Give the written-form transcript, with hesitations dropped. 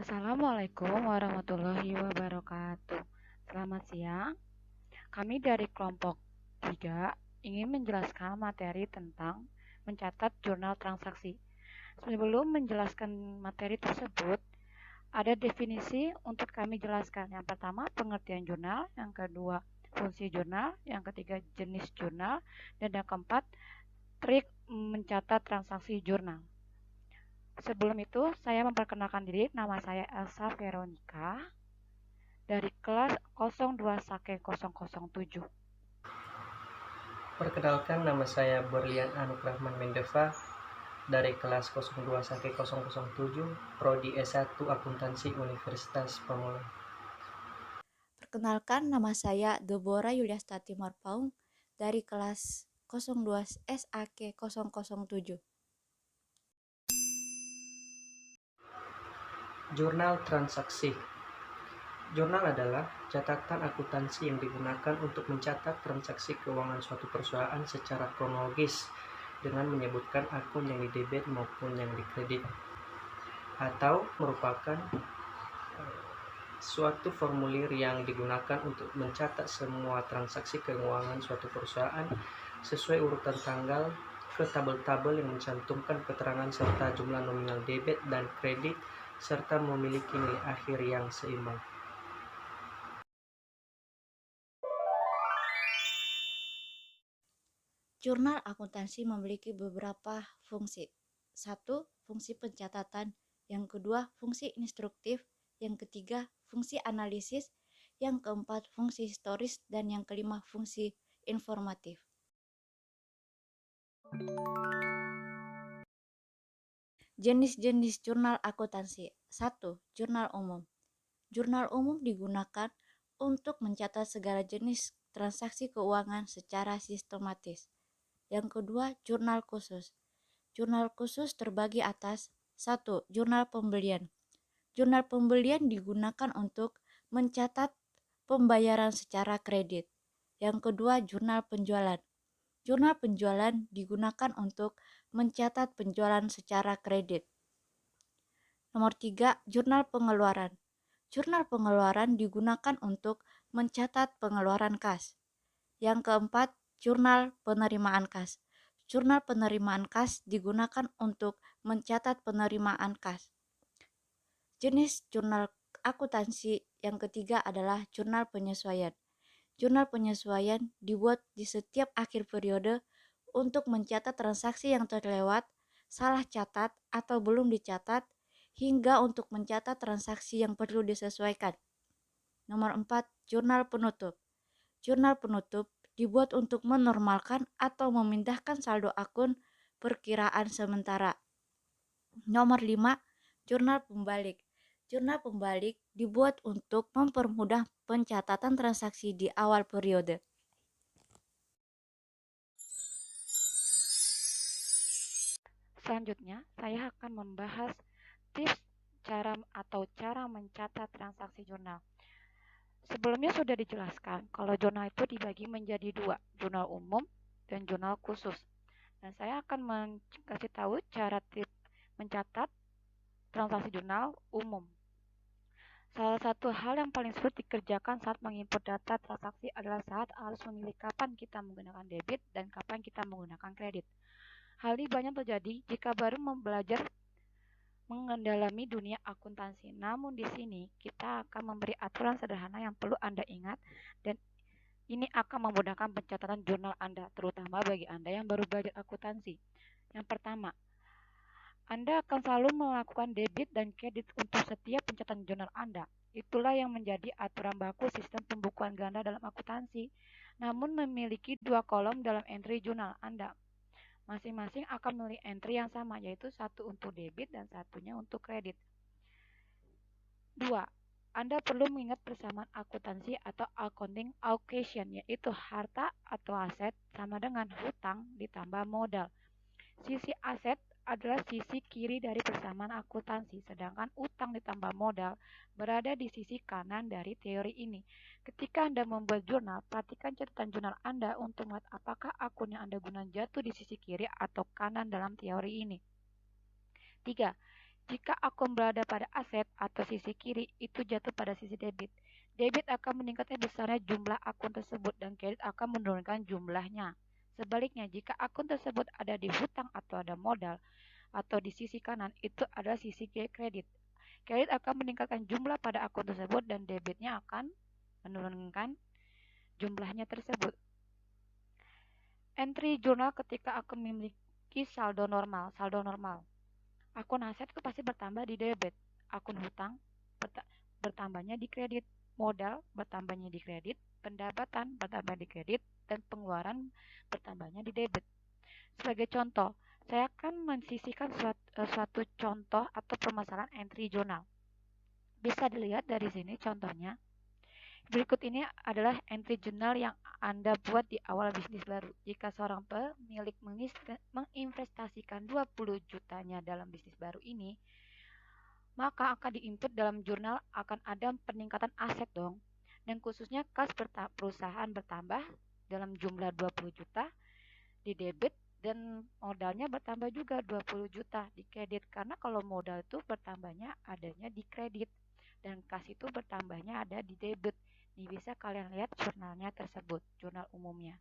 Assalamualaikum warahmatullahi wabarakatuh. Selamat siang. Kami dari kelompok 3 ingin menjelaskan materi tentang mencatat jurnal transaksi. Sebelum menjelaskan materi tersebut, ada definisi untuk kami jelaskan. Yang pertama, pengertian jurnal. Yang kedua, fungsi jurnal. Yang ketiga, jenis jurnal. Dan yang keempat, trik mencatat transaksi jurnal. Sebelum itu, saya memperkenalkan diri. Nama saya Elsa Veronica dari kelas 02 Sake 007. Perkenalkan, nama saya Berlian Anuk Rahman Mendeva dari kelas 02 Sake 007, Prodi S1 Akuntansi Universitas Pamulang. Perkenalkan, nama saya Deborah Yuliastati Marpaung dari kelas 02 SAK 007. Jurnal transaksi. Jurnal adalah catatan akuntansi yang digunakan untuk mencatat transaksi keuangan suatu perusahaan secara kronologis dengan menyebutkan akun yang didebit maupun yang dikredit, atau merupakan suatu formulir yang digunakan untuk mencatat semua transaksi keuangan suatu perusahaan sesuai urutan tanggal ke tabel-tabel yang mencantumkan keterangan serta jumlah nominal debit dan kredit serta memiliki nilai akhir yang seimbang. Jurnal akuntansi memiliki beberapa fungsi. Satu, fungsi pencatatan. Yang kedua, fungsi instruktif. Yang ketiga, fungsi analisis. Yang keempat, fungsi historis. Dan yang kelima, fungsi informatif. Jenis-jenis jurnal akuntansi. 1. Jurnal umum. Jurnal umum digunakan untuk mencatat segala jenis transaksi keuangan secara sistematis. Yang kedua, jurnal khusus. Jurnal khusus terbagi atas 1. Jurnal pembelian. Jurnal pembelian digunakan untuk mencatat pembayaran secara kredit. Yang kedua, jurnal penjualan. Jurnal penjualan digunakan untuk mencatat penjualan secara kredit. Nomor 3, jurnal pengeluaran. Jurnal pengeluaran digunakan untuk mencatat pengeluaran kas. Yang keempat, jurnal penerimaan kas. Jurnal penerimaan kas digunakan untuk mencatat penerimaan kas. Jenis jurnal akuntansi yang ketiga adalah jurnal penyesuaian. Jurnal penyesuaian dibuat di setiap akhir periode untuk mencatat transaksi yang terlewat, salah catat atau belum dicatat, hingga untuk mencatat transaksi yang perlu disesuaikan. Nomor 4, jurnal penutup. Jurnal penutup dibuat untuk menormalkan atau memindahkan saldo akun perkiraan sementara. Nomor 5, jurnal pembalik. Jurnal pembalik dibuat untuk mempermudah pencatatan transaksi di awal periode. Selanjutnya, saya akan membahas tips cara mencatat transaksi jurnal. Sebelumnya sudah dijelaskan kalau jurnal itu dibagi menjadi dua, jurnal umum dan jurnal khusus. Dan saya akan kasih tahu cara tips mencatat transaksi jurnal umum. Salah satu hal yang paling sulit dikerjakan saat menginput data transaksi adalah saat harus memilih kapan kita menggunakan debit dan kapan kita menggunakan kredit. Hal ini banyak terjadi jika baru belajar mengendalami dunia akuntansi. Namun di sini kita akan memberi aturan sederhana yang perlu Anda ingat dan ini akan memudahkan pencatatan jurnal Anda, terutama bagi Anda yang baru belajar akuntansi. Yang pertama, Anda akan selalu melakukan debit dan kredit untuk setiap pencatatan jurnal Anda. Itulah yang menjadi aturan baku sistem pembukuan ganda dalam akuntansi, namun memiliki dua kolom dalam entry jurnal Anda. Masing-masing akan memiliki entry yang sama, yaitu satu untuk debit dan satunya untuk kredit. 2. Anda perlu mengingat persamaan akuntansi atau accounting allocation, yaitu harta atau aset sama dengan hutang ditambah modal. Sisi aset adalah sisi kiri dari persamaan akuntansi, sedangkan utang ditambah modal berada di sisi kanan dari teori ini. Ketika Anda membuat jurnal, perhatikan catatan jurnal Anda untuk melihat apakah akun yang Anda gunakan jatuh di sisi kiri atau kanan dalam teori ini. 3. Jika akun berada pada aset atau sisi kiri, itu jatuh pada sisi debit. Debit akan meningkatkan besarnya jumlah akun tersebut dan kredit akan menurunkan jumlahnya. Sebaliknya, jika akun tersebut ada di hutang atau ada modal atau di sisi kanan, itu adalah sisi kredit. Kredit akan meningkatkan jumlah pada akun tersebut dan debitnya akan menurunkan jumlahnya tersebut. Entry jurnal ketika akun memiliki saldo normal. Saldo normal. Akun aset itu pasti bertambah di debit. Akun hutang bertambahnya di kredit. Modal bertambahnya di kredit. Pendapatan bertambah di kredit. Dan pengeluaran bertambahnya di debit. Sebagai contoh, saya akan mensisihkan suatu contoh atau permasalahan entry jurnal. Bisa dilihat dari sini contohnya. Berikut ini adalah entry jurnal yang Anda buat di awal bisnis baru. Jika seorang pemilik menginvestasikan 20 jutanya dalam bisnis baru ini, maka akan diinput dalam jurnal akan ada peningkatan aset dong. Dan khususnya kas perusahaan bertambah dalam jumlah 20 juta di debit dan modalnya bertambah juga 20 juta di kredit. Karena kalau modal itu bertambahnya adanya di kredit dan kas itu bertambahnya ada di debit. Nih bisa kalian lihat jurnalnya tersebut, jurnal umumnya.